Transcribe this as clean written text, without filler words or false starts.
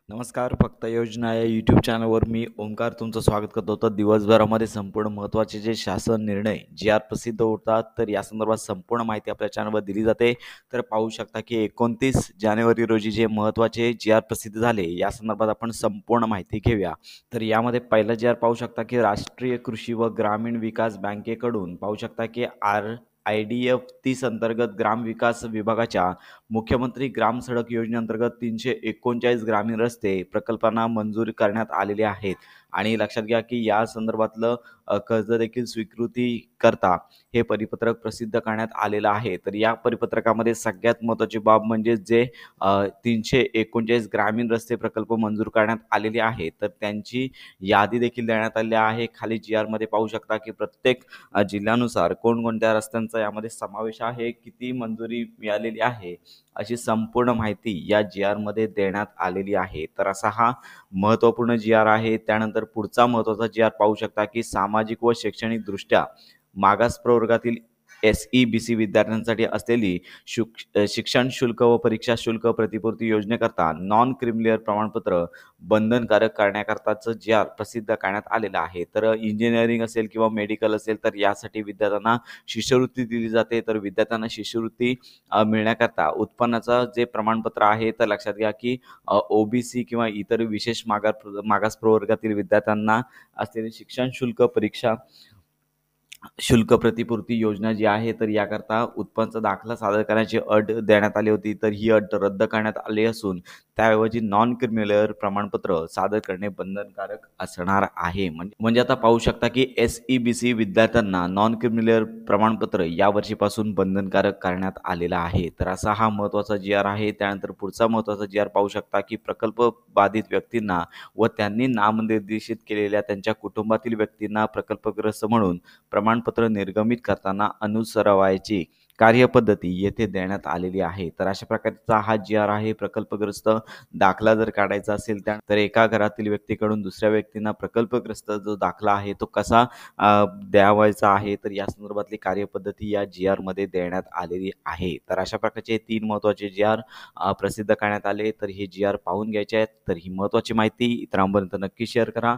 नमस्कार. फक्त योजना या यूट्यूब चॅनलवर मी ओंकार तुमचं स्वागत करतो. तर दिवसभरामध्ये संपूर्ण महत्त्वाचे जे शासन निर्णय जे आर प्रसिद्ध होतात, तर या संदर्भात संपूर्ण माहिती आपल्या चॅनलवर दिली जाते. तर पाहू शकता की 29 जानेवारी रोजी जे महत्त्वाचे जी आर प्रसिद्ध झाले, या संदर्भात आपण संपूर्ण माहिती घेऊया. तर यामध्ये पहिला जी आर पाहू शकता की राष्ट्रीय कृषी व ग्रामीण विकास बँकेकडून पाहू शकता की IDF 30 अंतर्गत ग्राम विकास विभागाच्या मुख्यमंत्री ग्राम सडक योजनेअंतर्गत 339 ग्रामीण रस्ते प्रकल्पांना मंजूर करण्यात आलेले आहेत. आणि लक्षात घ्या की या संदर्भातलं कर्ज देखील स्वीकृती करता हे परिपत्रक प्रसिद्ध करण्यात आलेलं आहे. तर या परिपत्रकामध्ये सगळ्यात महत्त्वाची बाब म्हणजे जे 339 ग्रामीण रस्ते प्रकल्प मंजूर करण्यात आलेले आहेत, तर त्यांची यादी देखील देण्यात आलेली आहे. खाली जी आरमध्ये पाहू शकता की प्रत्येक जिल्ह्यानुसार कोणकोणत्या रस्त्यांचा यामध्ये समावेश आहे, किती मंजुरी मिळालेली आहे, अशी संपूर्ण माहिती या जी आरमध्ये देण्यात आलेली आहे. तर असा हा महत्त्वपूर्ण जी आर आहे. त्यानंतर पुढचा महत्त्वाचा जी आर पाहू शकता की सामाजिक व शैक्षणिकदृष्ट्या मागास प्रवर्गातील SEBC विद्यार्थ्यांसाठी असलेली शिक्षण शुल्क व परीक्षा शुल्क प्रतिपूर्ती योजनेकरता नॉन क्रिमिलियर प्रमाणपत्र बंधनकारक करण्याकरताचं जे आर प्रसिद्ध करण्यात आलेलं आहे. तर इंजिनिअरिंग असेल किंवा मेडिकल असेल, तर यासाठी विद्यार्थ्यांना शिष्यवृत्ती दिली जाते. तर विद्यार्थ्यांना शिष्यवृत्ती मिळण्याकरता उत्पन्नाचं जे प्रमाणपत्र आहे, तर लक्षात घ्या की OBC किंवा इतर विशेष मागास प्रवर्गातील विद्यार्थ्यांना असलेले शिक्षण शुल्क परीक्षा शुल्क प्रतिपूर्ती योजना जी आहे, तर याकरता उत्पन्नाचा दाखला सादर करण्याची अट देण्यात आली होती. तर ही अट रद्द करण्यात आली असून त्याऐवजी नॉन क्रिमिनल प्रमाणपत्र सादर करणे बंधनकारक असणार आहे. म्हणजे आता पाहू शकता की SEBC विद्यार्थ्यांना नॉन क्रिमिनल प्रमाणपत्र यावर्षीपासून बंधनकारक करण्यात आलेलं आहे. तर असा हा महत्त्वाचा जी आर आहे. त्यानंतर पुढचा महत्त्वाचा जी आर पाहू शकता की प्रकल्प बाधित व्यक्तींना व त्यांनी नामनिर्देशित केलेल्या त्यांच्या कुटुंबातील व्यक्तींना प्रकल्पग्रस्त म्हणून प्रमाणपत्र निर्गमित करताना अनुसरावयाची कार्यपद्धती येथे देण्यात आलेली आहे. तर अशा प्रकारचा हा जी आर आहे. प्रकल्पग्रस्त दाखला जर काढायचा असेल तर एका घरातील व्यक्तीकडून दुसऱ्या व्यक्तींना प्रकल्पग्रस्त जो दाखला आहे तो कसा द्यावायचा आहे, तर या संदर्भातली कार्यपद्धती या जी आरमध्ये देण्यात आलेली आहे. तर अशा प्रकारचे 3 महत्त्वाचे जी आर प्रसिद्ध करण्यात आले. तर हे जी आर पाहून घ्यायचे आहेत. तर ही महत्त्वाची माहिती इतरांपर्यंत नक्की शेअर करा.